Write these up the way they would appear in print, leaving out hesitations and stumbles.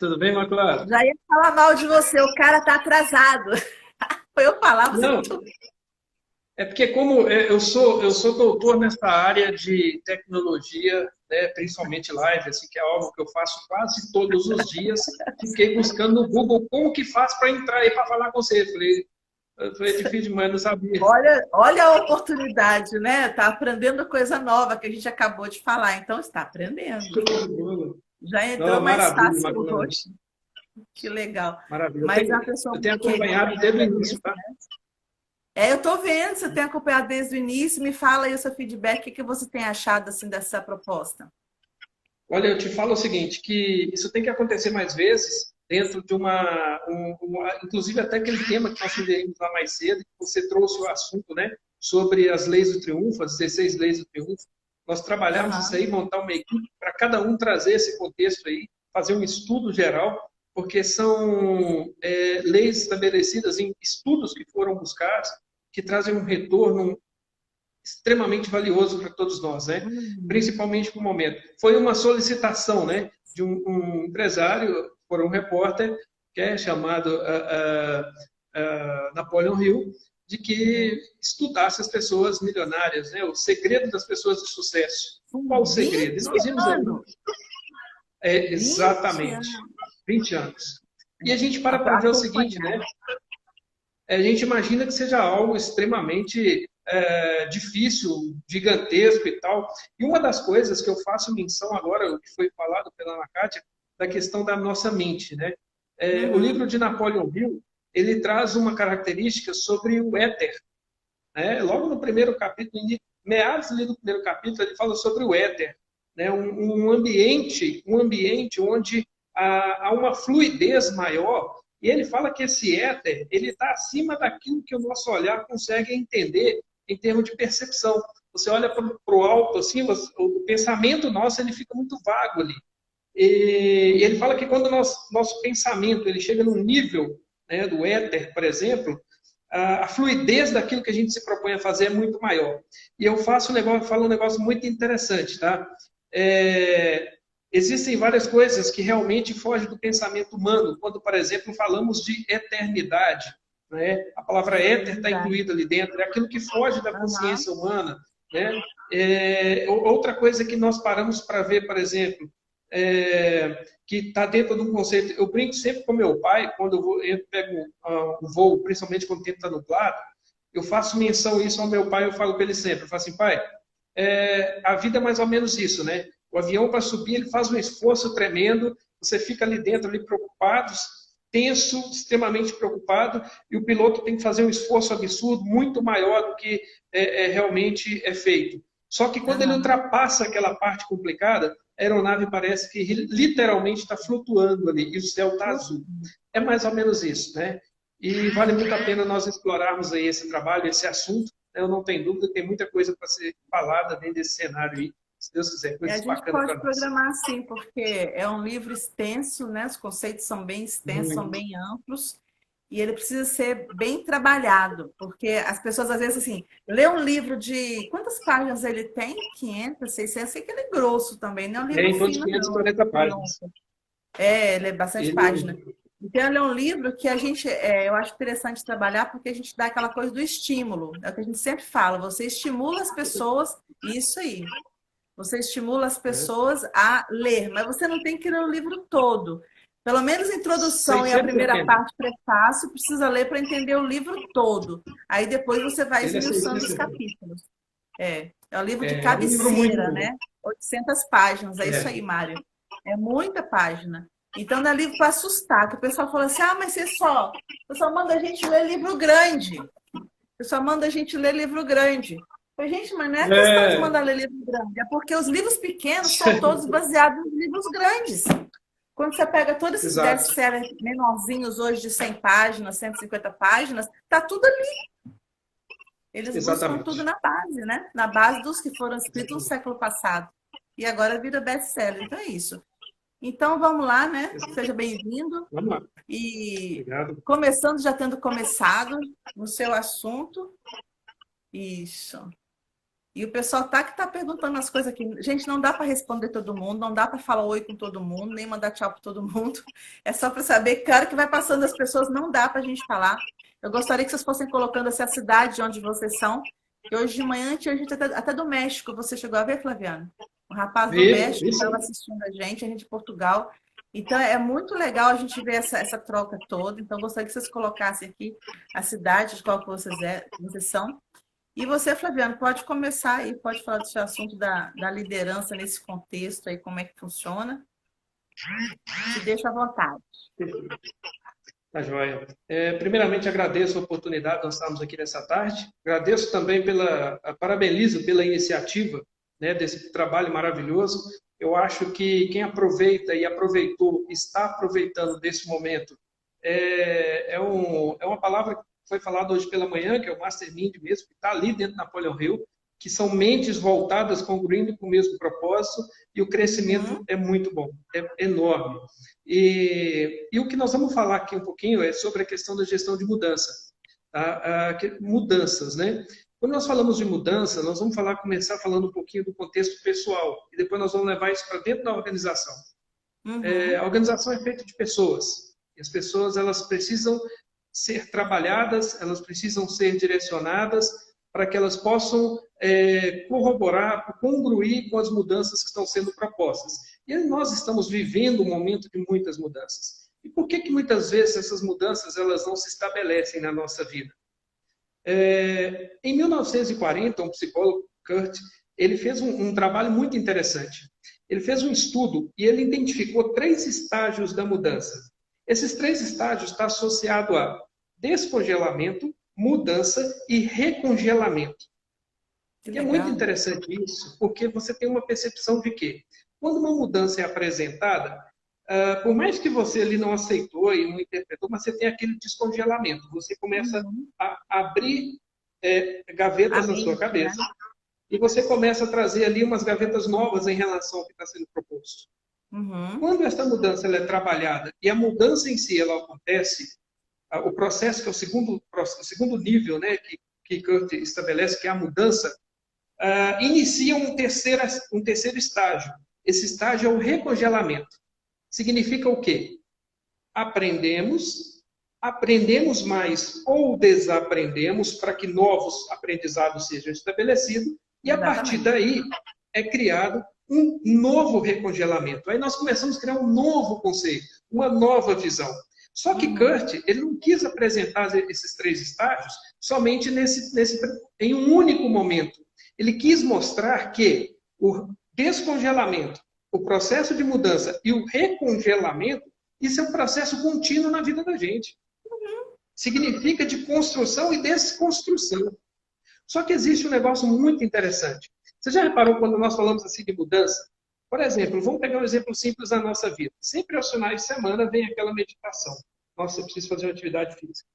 Tudo bem, Maclara? Já ia falar mal de você, o cara tá atrasado. Foi eu falar, você Não, não. é porque como eu sou doutor nessa área de tecnologia, né, principalmente live, assim, que é algo que eu faço quase todos os dias, fiquei buscando no Google como que faz para entrar aí para falar com você. Foi difícil demais, não sabia. Olha a oportunidade, né? Tá aprendendo coisa nova que a gente acabou de falar, então está aprendendo. Show de bola. Já entrou Não, mais maravilha, fácil Maclara. hoje. Que legal. Maravilha. Mas é uma pessoa Eu muito tenho acompanhado querida, desde o início, agradeço. tá? Eu tô vendo, você tem acompanhado desde o início. Me fala aí o seu feedback, o que você tem achado assim dessa proposta? Olha, eu te falo o seguinte, que isso tem que acontecer mais vezes dentro de inclusive até aquele tema que nós sugerimos lá mais cedo, que você trouxe o assunto, né, sobre as leis do triunfo, as 16 leis do triunfo. Nós trabalhamos isso Aham. aí, montar uma equipe para cada um trazer esse contexto aí, fazer um estudo geral, porque são leis estabelecidas em estudos que foram buscados, que trazem um retorno extremamente valioso para todos nós, né? Uhum. Principalmente no momento. Foi uma solicitação, né, de um empresário por um repórter que é chamado Napoleon Hill, de que Uhum. estudasse as pessoas milionárias, né, o segredo das pessoas de sucesso. Qual o segredo? E 20 nós vimos ali, anos! 20 exatamente, anos! 20 anos. E a gente para ver o seguinte, Acompanhar. né? A gente imagina que seja algo extremamente difícil, gigantesco e tal. E uma das coisas que eu faço menção agora, o que foi falado pela Ana Kátia, da questão da nossa mente, né? O livro Uhum. de Napoleon Hill, ele traz uma característica sobre o éter, né? Logo no primeiro capítulo, meados ali do primeiro capítulo, ele fala sobre o éter, né? Um ambiente onde há uma fluidez maior. E ele fala que esse éter ele está acima daquilo que o nosso olhar consegue entender em termos de percepção. Você olha para o alto, assim, o pensamento nosso ele fica muito vago ali. E ele fala que quando nosso pensamento ele chega num nível, né, do éter, por exemplo, a fluidez daquilo que a gente se propõe a fazer é muito maior. E eu falo um negócio muito interessante, tá? Existem várias coisas que realmente fogem do pensamento humano, quando, por exemplo, falamos de eternidade, né? A palavra éter está Eternidade. incluída ali dentro, é aquilo que foge da Aham. consciência humana, né? Outra coisa que nós paramos para ver, por exemplo, que está dentro de um conceito. Eu brinco sempre com meu pai, quando eu pego um voo, principalmente quando o tempo está nublado, eu faço menção isso ao meu pai, eu falo para ele sempre, eu falo assim, pai, a vida é mais ou menos isso, né? O avião, para subir, ele faz um esforço tremendo, você fica ali dentro, ali preocupado, tenso, extremamente preocupado, e o piloto tem que fazer um esforço absurdo, muito maior do que realmente é feito. Só que quando ele Aham. ultrapassa aquela parte complicada, a aeronave parece que literalmente está flutuando ali e o céu está azul. É mais ou menos isso, né? E vale muito a pena nós explorarmos aí esse trabalho, esse assunto. Eu não tenho dúvida, tem muita coisa para ser falada dentro desse cenário aí, se Deus quiser, E a coisas gente bacanas pode para nós. programar sim, porque é um livro extenso, né? Os conceitos são bem extensos, são Muito. bem amplos, e ele precisa ser bem trabalhado, porque as pessoas às vezes assim, lê um livro de quantas páginas ele tem? 500, 600, sei que ele é grosso também, não é um livro Em torno de fino não. 540 páginas. Ele é bastante página. Ele, Então, ele é um livro que eu acho interessante trabalhar porque a gente dá aquela coisa do estímulo. É o que a gente sempre fala, você estimula as pessoas, isso aí. Você estimula as né? pessoas a ler, mas você não tem que ler o livro todo. Pelo menos a introdução e a primeira 670. parte, prefácio, precisa ler para entender o livro todo. Aí depois você vai Ele é esmiuçando os 670. capítulos. É um livro de É um livro muito cabeceira, bom. né? 800 páginas, é isso aí, É. Mário. É muita página. Então, não é livro para assustar, que o pessoal fala assim, mas você só manda a gente ler livro grande. Você só manda a gente ler livro grande. Eu falei, gente, mas não é questão de É. mandar ler livro grande, é porque os livros pequenos são todos baseados em livros grandes. Quando você pega todos esses Exato. best-sellers menorzinhos hoje de 100 páginas, 150 páginas, tá tudo ali. Eles buscam tudo Exatamente. na base, né? Na base dos que foram escritos no Exatamente. século passado. E agora vira best-seller. Então é isso. Então vamos lá, né? Seja bem-vindo. Vamos lá. E Obrigado. começando, já tendo começado no seu assunto. Isso. E o pessoal que tá perguntando as coisas aqui. Gente, não dá para responder todo mundo, não dá para falar oi com todo mundo, nem mandar tchau para todo mundo. É só para saber, claro que vai passando as pessoas, não dá para a gente falar. Eu gostaria que vocês fossem colocando assim, a cidade onde vocês são. Que hoje de manhã tinha gente até do México. Você chegou a ver, Flaviano? O rapaz do México estava assistindo a gente de Portugal. Então, é muito legal a gente ver essa troca toda. Então, gostaria que vocês colocassem aqui a cidade de qual que vocês são. E você, Flaviano, pode começar aí, pode falar desse assunto da liderança nesse contexto aí, como é que funciona. Te deixo à vontade. Tá joia. Primeiramente, agradeço a oportunidade de nós estarmos aqui nessa tarde. Agradeço também parabenizo pela iniciativa, né, desse trabalho maravilhoso. Eu acho que quem aproveita e aproveitou, está aproveitando desse momento, é uma palavra que foi falada hoje pela manhã, que é o Mastermind mesmo, que está ali dentro da Napoleon Hill, que são mentes voltadas, congruindo com o mesmo propósito, e o crescimento é muito bom, é enorme. E o que nós vamos falar aqui um pouquinho é sobre a questão da gestão de mudança. Mudanças, né? Quando nós falamos de mudança, nós vamos começar falando um pouquinho do contexto pessoal, e depois nós vamos levar isso para dentro da organização. A organização é feita de pessoas, e as pessoas elas precisam ser trabalhadas, elas precisam ser direcionadas para que elas possam corroborar, congruir com as mudanças que estão sendo propostas. E nós estamos vivendo um momento de muitas mudanças. E por que muitas vezes essas mudanças elas não se estabelecem na nossa vida? Em 1940, um psicólogo, Kurt, ele fez um trabalho muito interessante. Ele fez um estudo e ele identificou 3 estágios da mudança. Esses 3 estágios estão associados a descongelamento, mudança e recongelamento. E é muito interessante isso, porque você tem uma percepção de que, quando uma mudança é apresentada, por mais que você ali não aceitou e não interpretou, mas você tem aquele descongelamento. Você começa a abrir gavetas na sua cabeça, né? E você começa a trazer ali umas gavetas novas em relação ao que está sendo proposto. Quando essa mudança ela é trabalhada e a mudança em si ela acontece, o processo que é o segundo nível, né, que Kurt estabelece, que é a mudança, inicia um terceiro estágio. Esse estágio é o recongelamento. Significa o quê? Aprendemos mais ou desaprendemos para que novos aprendizados sejam estabelecidos e a partir daí é criado um novo recongelamento. Aí nós começamos a criar um novo conceito, uma nova visão. Só que Kurt, ele não quis apresentar esses 3 estágios somente em um único momento. Ele quis mostrar que o descongelamento, o processo de mudança e o recongelamento, isso é um processo contínuo na vida da gente. Significa de construção e desconstrução. Só que existe um negócio muito interessante. Você já reparou quando nós falamos assim de mudança? Por exemplo, vamos pegar um exemplo simples da nossa vida. Sempre aos finais de semana vem aquela meditação. Nossa, eu preciso fazer uma atividade física.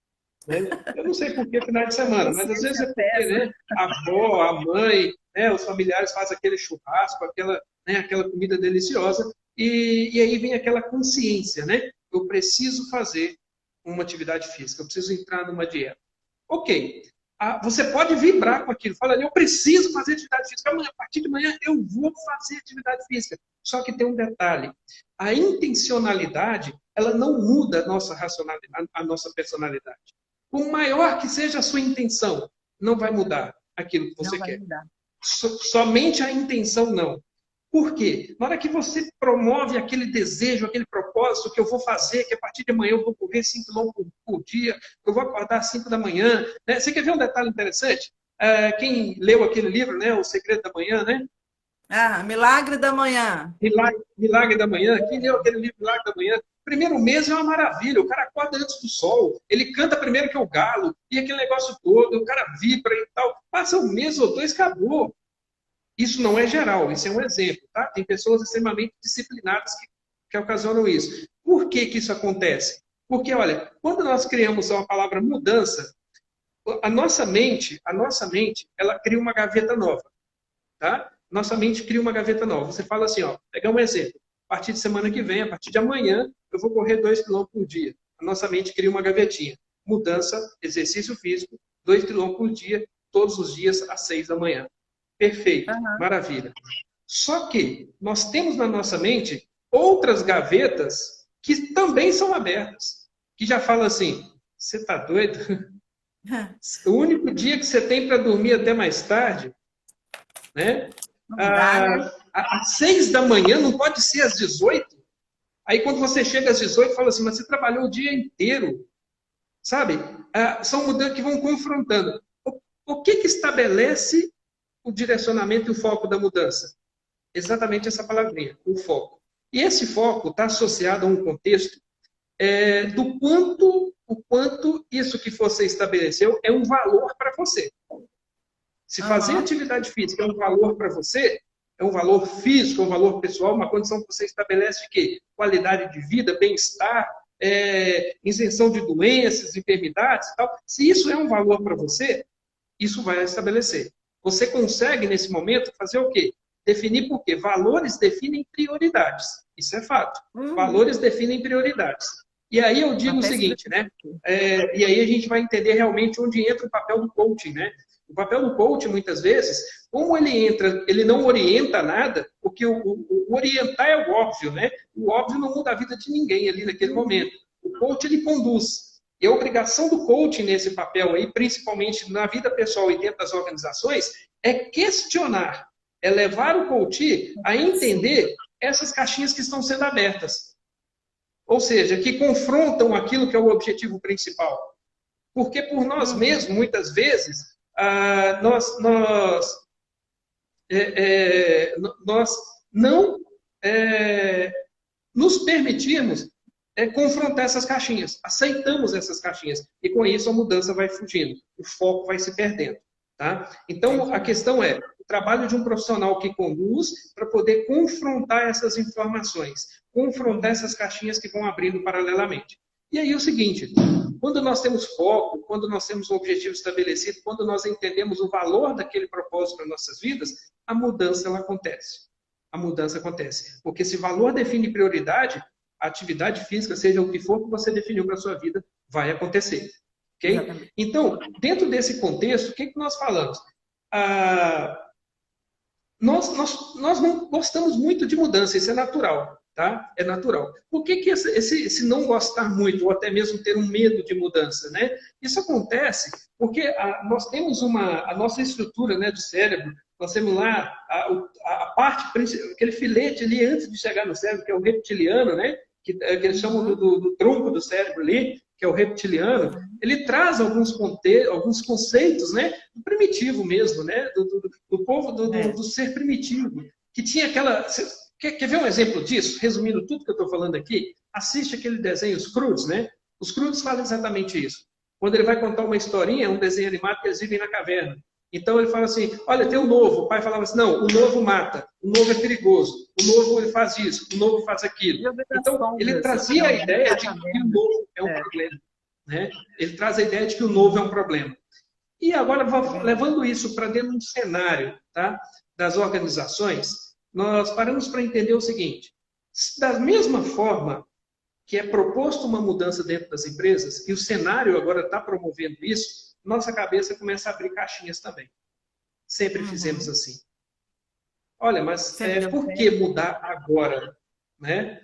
Né? Eu não sei por que final de semana, mas às vezes é porque, né, a avó, a mãe, né, os familiares fazem aquele churrasco, aquela comida deliciosa, e aí vem aquela consciência, né? Eu preciso fazer uma atividade física, eu preciso entrar numa dieta. Ok. Você pode vibrar com aquilo, falando, eu preciso fazer atividade física, amanhã, a partir de manhã eu vou fazer atividade física. Só que tem um detalhe, a intencionalidade, ela não muda a nossa personalidade. Por maior que seja a sua intenção, não vai mudar aquilo que você quer. Somente a intenção não. Por quê? Na hora que você promove aquele desejo, aquele propósito que eu vou fazer, que a partir de amanhã eu vou correr 5 km por dia, eu vou acordar às 5 da manhã. Né? Você quer ver um detalhe interessante? Quem leu aquele livro, né, O Segredo da Manhã, né? Milagre da Manhã. Milagre da Manhã. Quem leu aquele livro, Milagre da Manhã? Primeiro mês é uma maravilha, o cara acorda antes do sol, ele canta primeiro que o galo, e aquele negócio todo, o cara vibra e tal. Passa um mês ou 2, acabou. Isso não é geral, isso é um exemplo, tá? Tem pessoas extremamente disciplinadas que ocasionam isso. Por que isso acontece? Porque, olha, quando nós criamos a palavra mudança, a nossa mente, ela cria uma gaveta nova, tá? Nossa mente cria uma gaveta nova. Você fala assim, ó, pegar um exemplo. A partir de semana que vem, a partir de amanhã, eu vou correr 2 km por dia. A nossa mente cria uma gavetinha. Mudança, exercício físico, 2 km por dia, todos os dias às 6 da manhã. Perfeito, maravilha. Só que nós temos na nossa mente outras gavetas que também são abertas, que já falam assim, você está doido? O único dia que você tem para dormir até mais tarde, né? Às 6 da manhã, não pode ser às 18? Aí quando você chega às 18, fala assim, mas você trabalhou o dia inteiro, sabe? São mudanças que vão confrontando. O que estabelece o direcionamento e o foco da mudança? Exatamente essa palavrinha, o foco. E esse foco está associado a um contexto do o quanto isso que você estabeleceu é um valor para você. Se fazer atividade física é um valor para você, é um valor físico, é um valor pessoal, uma condição que você estabelece de quê? Qualidade de vida, bem-estar, isenção de doenças, enfermidades e tal. Se isso é um valor para você, isso vai estabelecer. Você consegue, nesse momento, fazer o quê? Definir por quê? Valores definem prioridades. Isso é fato. Valores definem prioridades. E aí eu digo o seguinte, né? E aí a gente vai entender realmente onde entra o papel do coaching, né? O papel do coaching, muitas vezes, como ele não orienta nada, porque o orientar é o óbvio, né? O óbvio não muda a vida de ninguém ali naquele momento. O coaching, ele conduz. E a obrigação do coaching nesse papel aí, principalmente na vida pessoal e dentro das organizações, é questionar, é levar o coach a entender essas caixinhas que estão sendo abertas. Ou seja, que confrontam aquilo que é o objetivo principal. Porque por nós mesmos, muitas vezes, nós não nos permitirmos confrontar essas caixinhas. Aceitamos essas caixinhas. E com isso a mudança vai fugindo. O foco vai se perdendo. Tá? Então, a questão é o trabalho de um profissional que conduz para poder confrontar essas informações, confrontar essas caixinhas que vão abrindo paralelamente. E aí é o seguinte, quando nós temos foco, quando nós temos um objetivo estabelecido, quando nós entendemos o valor daquele propósito para nossas vidas, a mudança ela acontece. A mudança acontece. Porque se valor define prioridade, a atividade física, seja o que for que você definiu para a sua vida, vai acontecer. Okay? Então, dentro desse contexto, o que nós falamos? Nós não gostamos muito de mudança, isso é natural. Tá? É natural. Por que esse não gostar muito, ou até mesmo ter um medo de mudança? Né? Isso acontece porque nós temos a nossa estrutura, né, do cérebro, nós temos lá a parte principal, aquele filete ali antes de chegar no cérebro, que é o reptiliano, né? que eles chamam do tronco do cérebro ali, que é o reptiliano, ele traz alguns conceitos, né, do primitivo mesmo, né, do povo, do ser primitivo, que tinha aquela... Quer ver um exemplo disso? Resumindo tudo que eu estou falando aqui, assiste aquele desenho, os Croods, né? Os Croods falam exatamente isso. Quando ele vai contar uma historinha, um desenho animado que eles vivem na caverna. Então ele fala assim, olha, tem um novo. O pai falava assim, não, o novo mata, o novo é perigoso, o novo ele faz isso, o novo faz aquilo. Então ele trazia a ideia de que o novo é um problema. Né? Ele traz a ideia de que o novo é um problema. E agora, levando isso para dentro de um cenário, tá, das organizações, nós paramos para entender o seguinte, da mesma forma que é proposto uma mudança dentro das empresas, e o cenário agora está promovendo isso, nossa cabeça começa a abrir caixinhas também. Sempre fizemos assim. Olha, mas por que mudar agora? Né?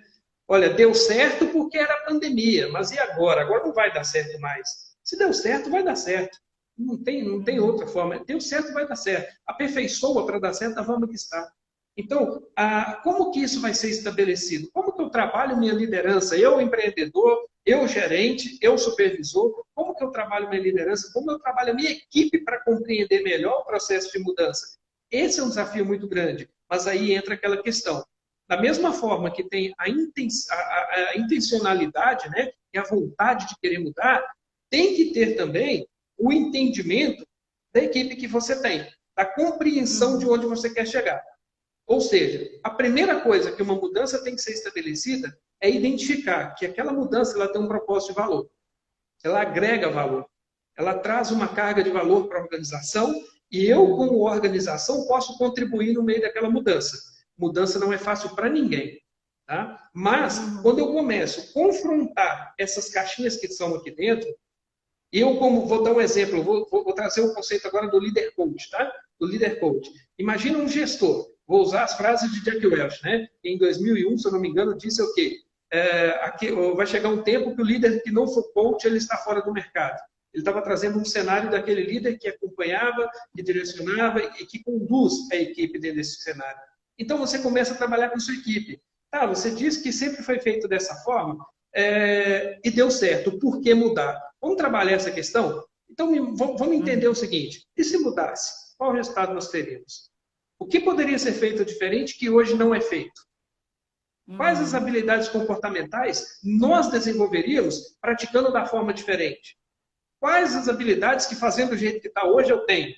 Olha, deu certo porque era pandemia, mas e agora? Agora não vai dar certo mais. Se deu certo, vai dar certo. Não tem outra forma. Deu certo, vai dar certo. Aperfeiçoa para dar certo da forma que está. Então, como que isso vai ser estabelecido? Como que eu trabalho minha liderança? Eu, empreendedor, eu, gerente, eu, supervisor, como que eu trabalho minha liderança? Como eu trabalho a minha equipe para compreender melhor o processo de mudança? Esse é um desafio muito grande, mas aí entra aquela questão. Da mesma forma que tem a intencionalidade, né, e a vontade de querer mudar, tem que ter também o entendimento da equipe que você tem, da compreensão de onde você quer chegar. Ou seja, a primeira coisa que uma mudança tem que ser estabelecida é identificar que aquela mudança ela tem um propósito de valor. Ela agrega valor. Ela traz uma carga de valor para a organização e eu, como organização, posso contribuir no meio daquela mudança. Mudança não é fácil para ninguém. Tá? Mas, quando eu começo a confrontar essas caixinhas que estão aqui dentro, Vou dar um exemplo, vou trazer o conceito agora do líder coach, tá? Do líder coach. Imagina um gestor, vou usar as frases de Jack Welch, né? Em 2001, se eu não me engano, disse o quê? Vai chegar um tempo que o líder que não for coach, ele está fora do mercado. Ele estava trazendo um cenário daquele líder que acompanhava, que direcionava e que conduz a equipe dentro desse cenário. Então, você começa a trabalhar com sua equipe. Tá, você disse que sempre foi feito dessa forma e deu certo. Por que mudar? Vamos trabalhar essa questão? Então, vamos entender o seguinte. E se mudasse? Qual resultado nós teríamos? O que poderia ser feito diferente que hoje não é feito? Quais as habilidades comportamentais nós desenvolveríamos praticando da forma diferente? Quais as habilidades que, fazendo do jeito que está hoje, eu tenho?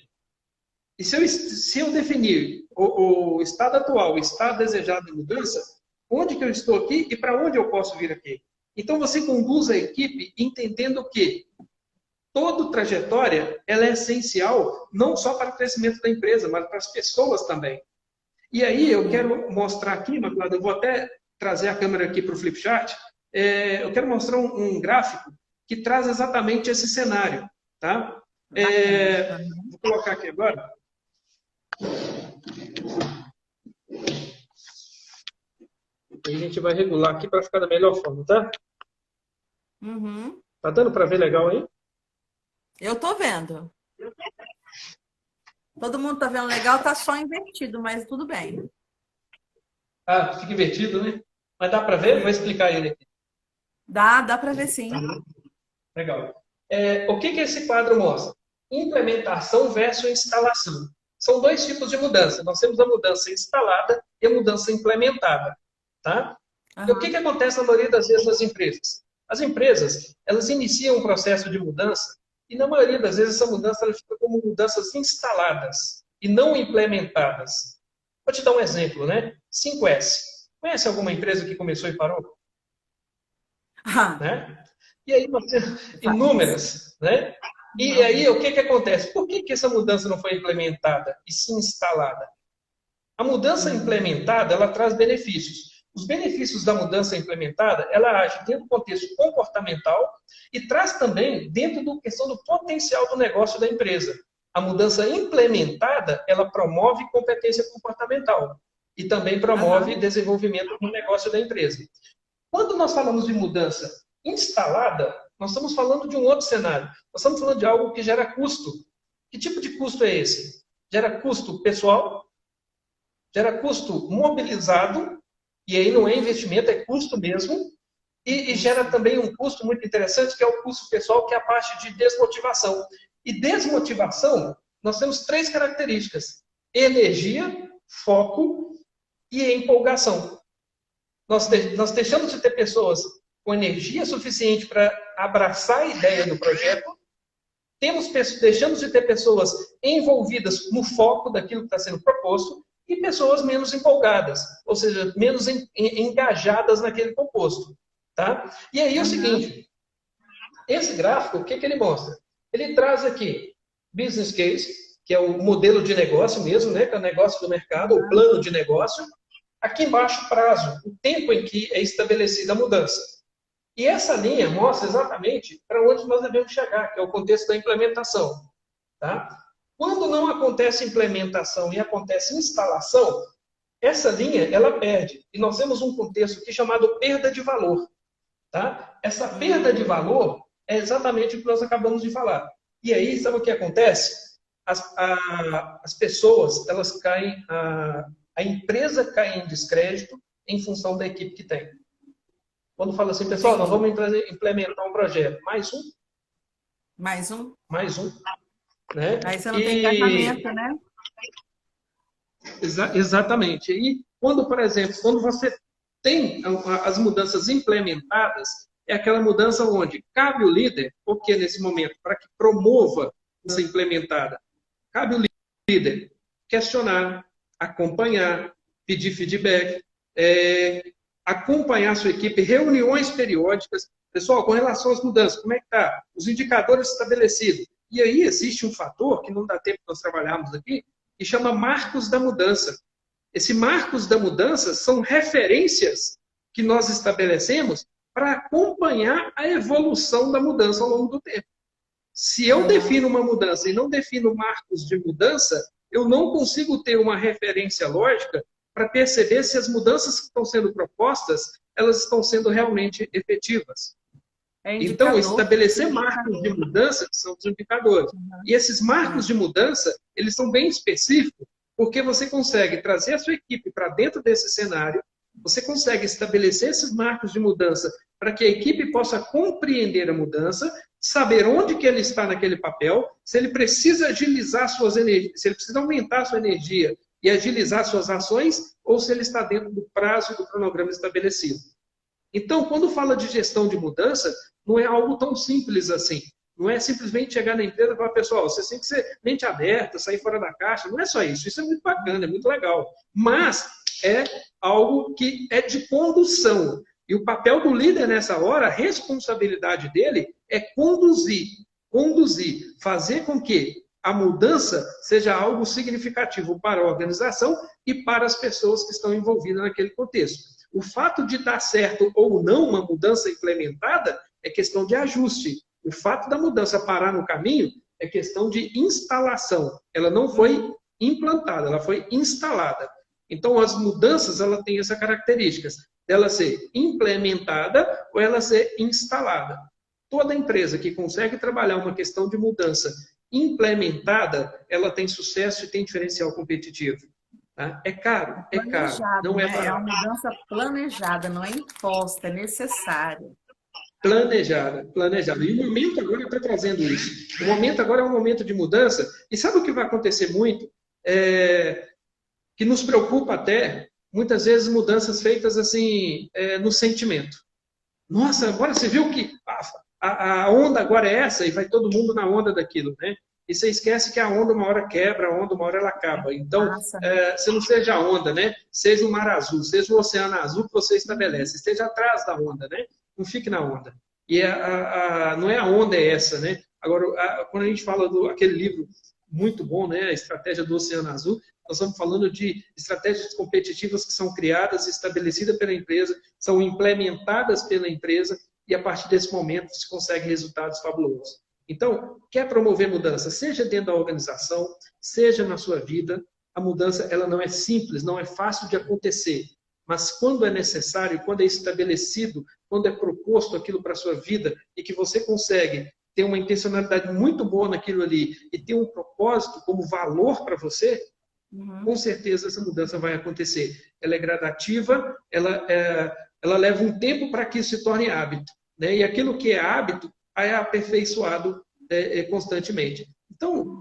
E se eu definir o estado atual, o estado desejado de mudança, onde que eu estou aqui e para onde eu posso vir aqui? Então, você conduz a equipe entendendo que toda trajetória ela é essencial, não só para o crescimento da empresa, mas para as pessoas também. E aí, eu quero mostrar aqui, Imaculada, eu vou até trazer a câmera aqui para o Flipchart, eu quero mostrar um gráfico que traz exatamente esse cenário, tá? Vou colocar aqui agora. E a gente vai regular aqui para ficar da melhor forma, tá? Tá dando para ver legal aí? Eu tô vendo. Todo mundo tá vendo legal, tá só invertido, mas tudo bem. Ah, fica invertido, né? Mas dá para ver? Vou explicar ele aqui. Dá para ver sim. Legal. O que esse quadro mostra? Implementação versus instalação. São dois tipos de mudança. Nós temos a mudança instalada e a mudança implementada. Tá? E o que acontece na maioria das vezes nas empresas? As empresas, elas iniciam um processo de mudança e na maioria das vezes essa mudança ela fica como mudanças instaladas e não implementadas. Vou te dar um exemplo, né? 5S. Conhece alguma empresa que começou e parou? Né? E aí nós temos inúmeras, né? E aí o que acontece? Por que essa mudança não foi implementada e sim instalada? A mudança implementada, ela traz benefícios. Os benefícios da mudança implementada, ela age dentro do contexto comportamental e traz também dentro da questão do potencial do negócio da empresa. A mudança implementada, ela promove competência comportamental e também promove desenvolvimento no negócio da empresa. Quando nós falamos de mudança instalada, nós estamos falando de um outro cenário. Nós estamos falando de algo que gera custo. Que tipo de custo é esse? Gera custo pessoal, gera custo mobilizado, e aí não é investimento, é custo mesmo, e gera também um custo muito interessante, que é o custo pessoal, que é a parte de desmotivação. E desmotivação, nós temos 3 características: energia, foco e empolgação. Nós deixamos de ter pessoas com energia suficiente para abraçar a ideia do projeto, deixamos de ter pessoas envolvidas no foco daquilo que está sendo proposto, e pessoas menos empolgadas, ou seja, menos engajadas naquele composto. Tá? E aí é o seguinte, esse gráfico, o que ele mostra? Ele traz aqui business case, que é o modelo de negócio mesmo, né? Que é o negócio do mercado, o plano de negócio. Aqui embaixo, prazo, o tempo em que é estabelecida a mudança. E essa linha mostra exatamente para onde nós devemos chegar, que é o contexto da implementação. Tá? Quando não acontece implementação e acontece instalação, essa linha ela perde. E nós temos um contexto aqui chamado perda de valor. Tá? Essa perda de valor é exatamente o que nós acabamos de falar. E aí, sabe o que acontece? As pessoas, elas caem, a empresa cai em descrédito em função da equipe que tem. Quando fala assim, pessoal, nós vamos implementar um projeto. Mais um? Mais um? Mais um. Né? Aí você não tem engajamento, né? Exatamente. E quando, por exemplo, quando você tem as mudanças implementadas, é aquela mudança onde cabe o líder, porque nesse momento, para que promova essa implementada, cabe o líder questionar, acompanhar, pedir feedback, acompanhar a sua equipe, reuniões periódicas. Pessoal, com relação às mudanças, como é que está? Os indicadores estabelecidos. E aí existe um fator, que não dá tempo de nós trabalharmos aqui, que chama marcos da mudança. Esse marcos da mudança são referências que nós estabelecemos para acompanhar a evolução da mudança ao longo do tempo. Se eu defino uma mudança e não defino marcos de mudança, eu não consigo ter uma referência lógica para perceber se as mudanças que estão sendo propostas, elas estão sendo realmente efetivas. Então, estabelecer marcos de mudança são os indicadores. E esses marcos de mudança, eles são bem específicos, porque você consegue trazer a sua equipe para dentro desse cenário, você consegue estabelecer esses marcos de mudança para que a equipe possa compreender a mudança, saber onde que ele está naquele papel, se ele precisa agilizar suas energias, se ele precisa aumentar a sua energia e agilizar suas ações, ou se ele está dentro do prazo e do cronograma estabelecido. Então, quando fala de gestão de mudança, não é algo tão simples assim. Não é simplesmente chegar na empresa e falar, pessoal, você tem que ser mente aberta, sair fora da caixa. Não é só isso. Isso é muito bacana, é muito legal. Mas é algo que é de condução. E o papel do líder nessa hora, a responsabilidade dele é conduzir, fazer com que a mudança seja algo significativo para a organização e para as pessoas que estão envolvidas naquele contexto. O fato de dar certo ou não uma mudança implementada é questão de ajuste. O fato da mudança parar no caminho é questão de instalação. Ela não foi implantada, ela foi instalada. Então, as mudanças, ela tem essa característica, dela ser implementada ou ela ser instalada. Toda empresa que consegue trabalhar uma questão de mudança implementada, ela tem sucesso e tem diferencial competitivo. Tá? É caro, é caro. Não é barato. É uma mudança planejada, não é imposta, é necessária. Planejada. E o momento agora está trazendo isso. O momento agora é um momento de mudança. E sabe o que vai acontecer muito? Que nos preocupa até, muitas vezes, mudanças feitas assim, no sentimento. Nossa, agora você viu que a onda agora é essa e vai todo mundo na onda daquilo, né? E você esquece que a onda uma hora quebra, a onda uma hora ela acaba. Então, você não seja a onda, né? Seja o mar azul, seja o oceano azul que você estabelece. Esteja atrás da onda, né? Não fique na onda. E não é a onda é essa, né? Agora, quando a gente fala aquele livro muito bom, né? A Estratégia do Oceano Azul, nós estamos falando de estratégias competitivas que são criadas, estabelecidas pela empresa, são implementadas pela empresa e a partir desse momento se consegue resultados fabulosos. Então, quer promover mudança, seja dentro da organização, seja na sua vida, a mudança ela não é simples, não é fácil de acontecer. Mas quando é necessário, quando é estabelecido, quando é proposto aquilo para a sua vida e que você consegue ter uma intencionalidade muito boa naquilo ali e ter um propósito como valor para você, com certeza essa mudança vai acontecer. Ela é gradativa, ela leva um tempo para que isso se torne hábito. Né? E aquilo que é hábito é aperfeiçoado constantemente. Então,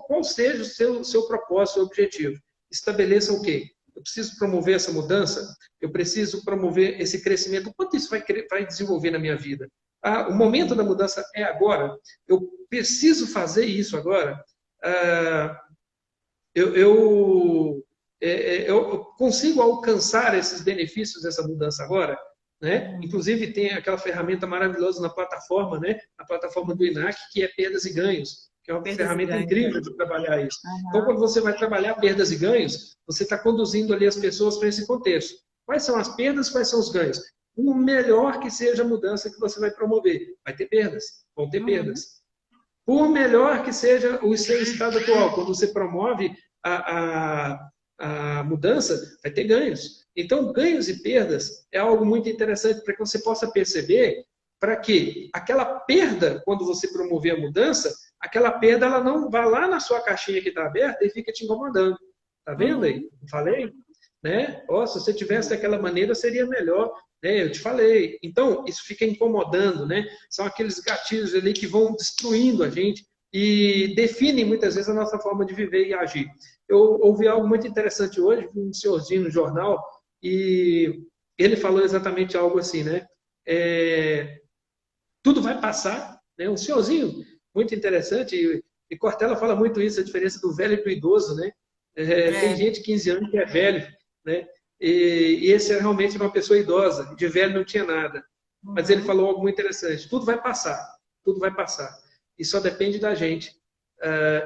qual seja o seu propósito, seu objetivo? Estabeleça o quê? Eu preciso promover essa mudança? Eu preciso promover esse crescimento? Quanto isso vai desenvolver na minha vida? O momento da mudança é agora? Eu preciso fazer isso agora? Eu consigo alcançar esses benefícios dessa mudança agora? Né? Inclusive, tem aquela ferramenta maravilhosa na plataforma, né? A plataforma do INAC, que é perdas e ganhos, que é uma ferramenta incrível de trabalhar isso. Então, quando você vai trabalhar perdas e ganhos, você está conduzindo ali as pessoas para esse contexto. Quais são as perdas, quais são os ganhos? O melhor que seja a mudança que você vai promover, vai ter perdas, vão ter perdas. Por melhor que seja o seu estado atual, quando você promove a mudança, vai ter ganhos. Então, ganhos e perdas é algo muito interessante para que você possa perceber para que aquela perda, quando você promover a mudança, aquela perda ela não vá lá na sua caixinha que está aberta e fica te incomodando. Tá vendo aí? Falei? Né? Se você tivesse daquela maneira, seria melhor. Eu te falei. Então, isso fica incomodando, né? São aqueles gatilhos ali que vão destruindo a gente e definem muitas vezes a nossa forma de viver e agir. Eu ouvi algo muito interessante hoje, um senhorzinho no jornal, e ele falou exatamente algo assim, né? Tudo vai passar, né? Um senhorzinho muito interessante, e Cortella fala muito isso, a diferença do velho e do idoso, né? Tem gente de 15 anos que é velho, né? E esse é realmente uma pessoa idosa, de velho não tinha nada. Mas ele falou algo muito interessante, tudo vai passar, tudo vai passar. E só depende da gente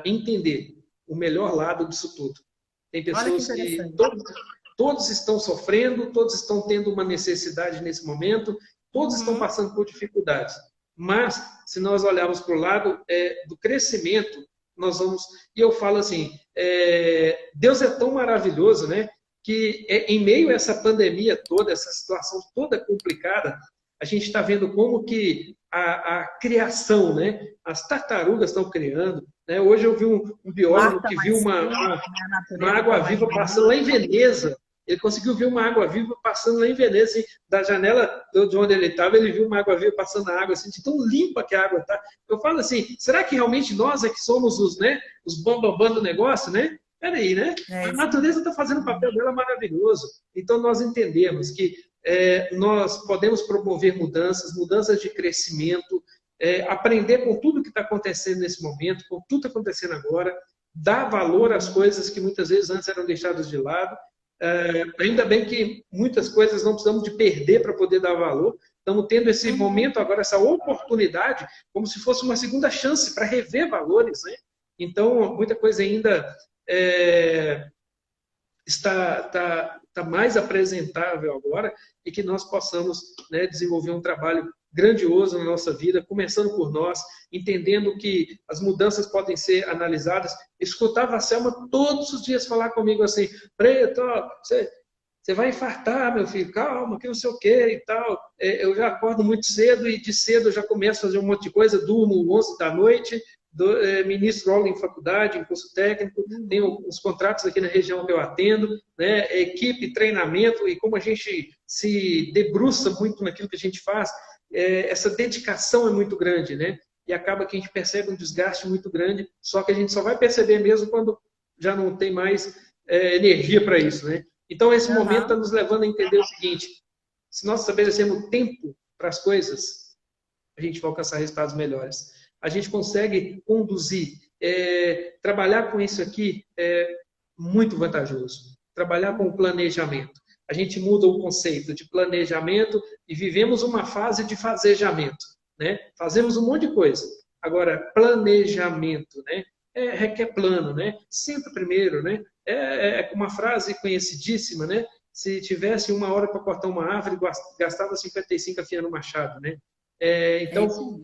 entender o melhor lado disso tudo. Tem pessoas que todos estão sofrendo, todos estão tendo uma necessidade nesse momento, todos estão passando por dificuldades. Mas, se nós olharmos para o lado do crescimento, nós vamos... E eu falo assim, Deus é tão maravilhoso, né? Que em meio a essa pandemia toda, essa situação toda complicada, a gente está vendo como que a criação, né? As tartarugas estão criando. Né? Hoje eu vi um biólogo que viu uma água-viva passando lá em Veneza. Ele conseguiu ver uma água-viva passando lá em Veneza. Assim, da janela de onde ele estava, ele viu uma água-viva passando na água, assim, de tão limpa que a água está. Eu falo assim, será que realmente nós é que somos os bambambam do negócio, né? Peraí, né? A natureza está fazendo o papel dela maravilhoso. Então, nós entendemos que nós podemos promover mudanças de crescimento, aprender com tudo que está acontecendo nesse momento, com tudo que está acontecendo agora, dar valor às coisas que muitas vezes antes eram deixadas de lado. Ainda bem que muitas coisas não precisamos de perder para poder dar valor. Estamos tendo esse momento agora, essa oportunidade, como se fosse uma segunda chance para rever valores, né? Então, muita coisa ainda está mais apresentável agora e que nós possamos, né, desenvolver um trabalho grandioso na nossa vida, começando por nós, entendendo que as mudanças podem ser analisadas. Escutava a Selma todos os dias falar comigo assim, Preto, você vai infartar, meu filho, calma, que não sei o que e tal. Eu já acordo muito cedo e de cedo eu já começo a fazer um monte de coisa, durmo 11 da noite, ministro aula em faculdade, em curso técnico, tenho os contratos aqui na região que eu atendo, né, equipe, treinamento, e como a gente se debruça muito naquilo que a gente faz, essa dedicação é muito grande, né? E acaba que a gente percebe um desgaste muito grande, só que a gente só vai perceber mesmo quando já não tem mais energia para isso, né? Então, esse momento está nos levando a entender o seguinte, se nós estabelecemos tempo para as coisas, a gente vai alcançar resultados melhores. A gente consegue conduzir, trabalhar com isso aqui é muito vantajoso. Trabalhar com planejamento. A gente muda o conceito de planejamento e vivemos uma fase de fazejamento, né? Fazemos um monte de coisa. Agora, planejamento, né? Requer plano, né? Senta primeiro, né? É uma frase conhecidíssima, né? Se tivesse 1 hora para cortar uma árvore, gastava 55 afiando o machado, né? Então,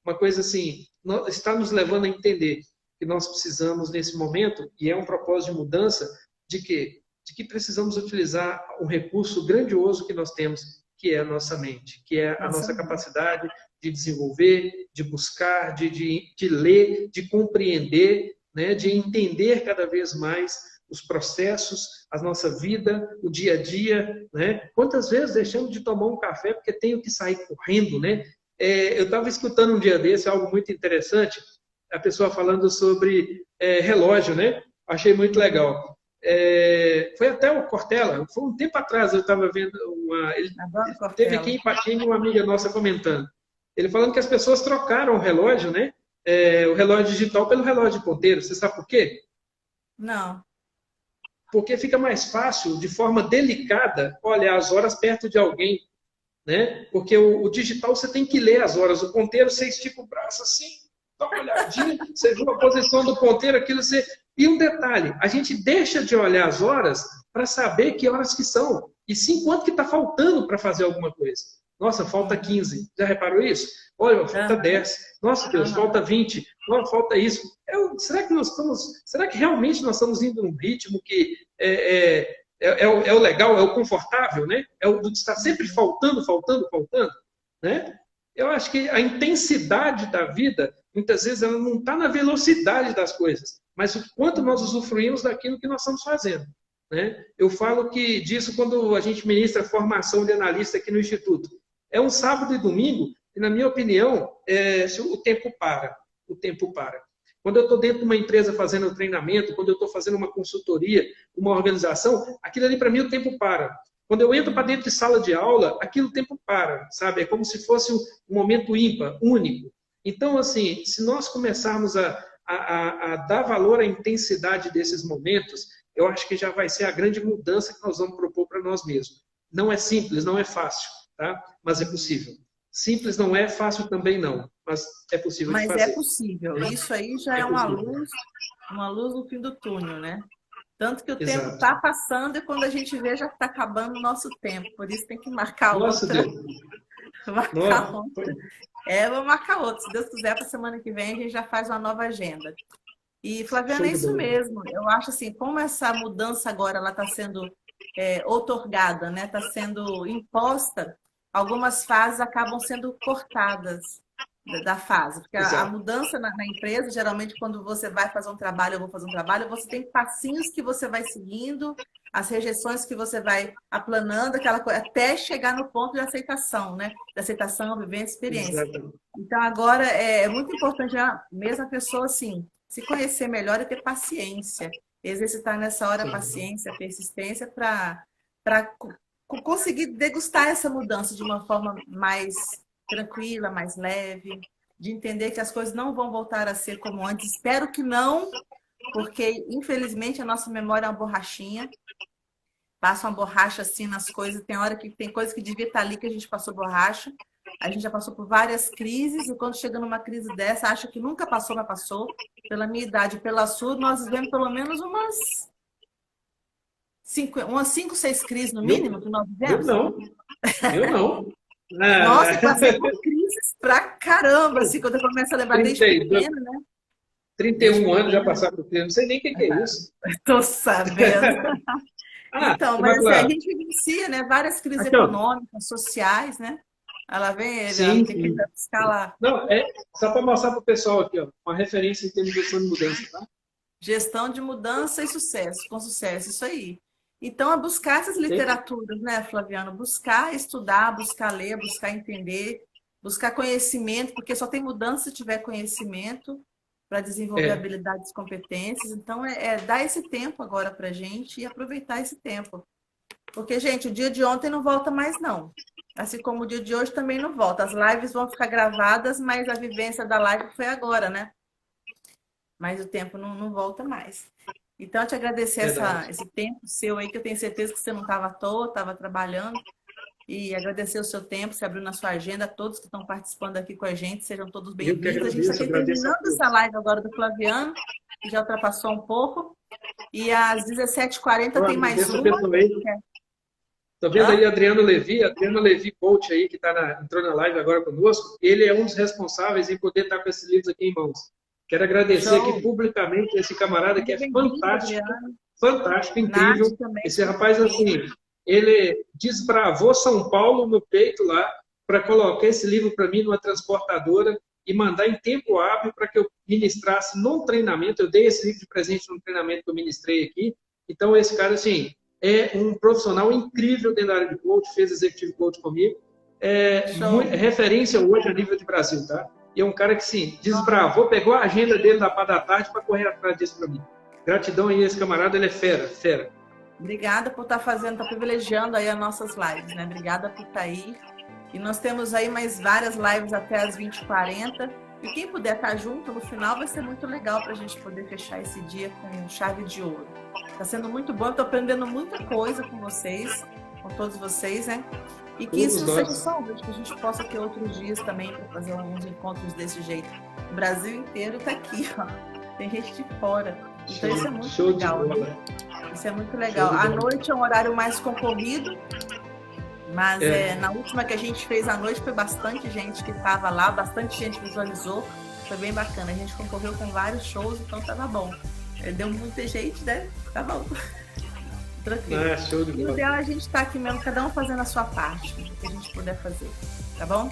uma coisa assim, está nos levando a entender que nós precisamos, nesse momento, e é um propósito de mudança, de que precisamos utilizar um recurso grandioso que nós temos, que é a nossa mente, que é a nossa capacidade de desenvolver, de buscar, de ler, de compreender, né, de entender cada vez mais os processos, a nossa vida, o dia a dia, né? Quantas vezes deixamos de tomar um café porque tenho que sair correndo, né? Eu estava escutando um dia desse algo muito interessante, a pessoa falando sobre relógio, né? Achei muito legal. Foi até o Cortella, foi um tempo atrás eu estava vendo ele teve aqui em Patinho uma amiga nossa comentando. Ele falando que as pessoas trocaram o relógio, né? O relógio digital pelo relógio de ponteiro. Você sabe por quê? Não. Porque fica mais fácil, de forma delicada, olhar as horas perto de alguém, né? Porque o digital você tem que ler as horas. O ponteiro você estica o braço assim, dá uma olhadinha, você viu a posição do ponteiro, aquilo você... E um detalhe, a gente deixa de olhar as horas para saber que horas que são. E sim, quanto que está faltando para fazer alguma coisa. Nossa, falta 15. Já reparou isso? Olha, falta 10. Nossa, Deus, falta 20. Não, falta isso. Será que realmente nós estamos indo num ritmo que é o legal, é o confortável, né? É o do que está sempre faltando, né? Eu acho que a intensidade da vida, muitas vezes, ela não está na velocidade das coisas, mas o quanto nós usufruímos daquilo que nós estamos fazendo, né? Eu falo disso quando a gente ministra formação de analista aqui no Instituto. É um sábado e domingo, e na minha opinião, o tempo para. O tempo para. Quando eu estou dentro de uma empresa fazendo treinamento, quando eu estou fazendo uma consultoria, uma organização, aquilo ali para mim o tempo para. Quando eu entro para dentro de sala de aula, aquilo o tempo para, sabe? É como se fosse um momento ímpar, único. Então, assim, se nós começarmos a dar valor à intensidade desses momentos, eu acho que já vai ser a grande mudança que nós vamos propor para nós mesmos. Não é simples, não é fácil, tá? Mas é possível. Simples não é, fácil também não, mas é possível de fazer. Mas é possível. Isso aí já é uma luz no fim do túnel, né? Tanto que o tempo está passando e quando a gente vê já está acabando o nosso tempo. Por isso tem que marcar outra. Vamos marcar outra. Vamos marcar outro. Se Deus quiser, para a semana que vem a gente já faz uma nova agenda. E, Flaviana, é isso mesmo. Eu acho assim, como essa mudança agora ela está sendo outorgada, né? Está sendo imposta, algumas fases acabam sendo cortadas da fase. Porque a mudança na empresa, geralmente, quando você vai fazer um trabalho, eu vou fazer um trabalho, você tem passinhos que você vai seguindo, as rejeições que você vai aplanando, aquela coisa, até chegar no ponto de aceitação, né? De aceitação, vivência, experiência. Exatamente. Então, agora, é muito importante, mesmo a pessoa, assim, se conhecer melhor e ter paciência. Exercitar nessa hora a paciência, a persistência para conseguir degustar essa mudança de uma forma mais tranquila, mais leve, de entender que as coisas não vão voltar a ser como antes. Espero que não, porque, infelizmente, a nossa memória é uma borrachinha. Passa uma borracha assim nas coisas. Tem coisa que devia estar ali que a gente passou borracha. A gente já passou por várias crises e quando chega numa crise dessa, acha que nunca passou, mas passou. Pela minha idade, pela sua, nós vivemos pelo menos umas 5, 6 crises no mínimo que nós vivemos. Eu não. Nossa, eu passei por crises pra caramba, assim, quando eu começo a lembrar desde pequena, né? 31 anos já passaram por crise, não sei nem o que é isso. Estou sabendo. Então, mas assim, a gente vivencia, né? Várias crises econômicas, sociais, né? Ela vem, tem que buscar lá. Não, só para mostrar para o pessoal aqui, ó, uma referência em termos de gestão de mudança, tá? Gestão de mudança e sucesso, com sucesso, isso aí. Então, é buscar essas literaturas, né, Flaviano? Buscar estudar, buscar ler, buscar entender, buscar conhecimento, porque só tem mudança se tiver conhecimento para desenvolver habilidades e competências. Então, dar esse tempo agora para a gente e aproveitar esse tempo. Porque, gente, o dia de ontem não volta mais, não. Assim como o dia de hoje também não volta. As lives vão ficar gravadas, mas a vivência da live foi agora, né? Mas o tempo não volta mais. Então, eu te agradecer esse tempo seu aí, que eu tenho certeza que você não estava à toa, estava trabalhando. E agradecer o seu tempo, se abriu na sua agenda, todos que estão participando aqui com a gente, sejam todos bem-vindos. A gente está terminando essa live agora do Flaviano, que já ultrapassou um pouco. E às 17h40 tem mais uma. Estou vendo aí Adriano Levi, coach aí, que entrou na live agora conosco. Ele é um dos responsáveis em poder estar com esses livros aqui em mãos. Quero agradecer aqui publicamente esse camarada que é fantástico, incrível. Esse rapaz, assim, ele desbravou São Paulo no peito lá para colocar esse livro para mim numa transportadora e mandar em tempo hábil para que eu ministrasse num treinamento. Eu dei esse livro de presente num treinamento que eu ministrei aqui. Então, esse cara, assim, é um profissional incrível dentro da área de coach, fez executive coach comigo. É referência hoje a nível de Brasil, tá? E é um cara que, sim, desbravou, pegou a agenda dele da parte da tarde para correr atrás disso para mim. Gratidão aí, esse camarada, ele é fera. Obrigada por estar privilegiando aí as nossas lives, né? Obrigada por estar aí. E nós temos aí mais várias lives até as 20h40. E quem puder estar junto no final vai ser muito legal para a gente poder fechar esse dia com chave de ouro. Está sendo muito bom, estou aprendendo muita coisa com vocês, com todos vocês, né? E que isso seja só hoje, que a gente possa ter outros dias também para fazer alguns encontros desse jeito. O Brasil inteiro está aqui, ó. Tem gente de fora. Então isso é muito legal. Né? Isso é muito legal. À noite é um horário mais concorrido, mas na última que a gente fez à noite foi bastante gente que estava lá, bastante gente visualizou. Foi bem bacana. A gente concorreu com vários shows, então estava bom. Deu muita gente, né? Tá bom. Tranquilo. Show de bola. O ideal é a gente estar aqui mesmo, cada um fazendo a sua parte, o que a gente puder fazer. Tá bom?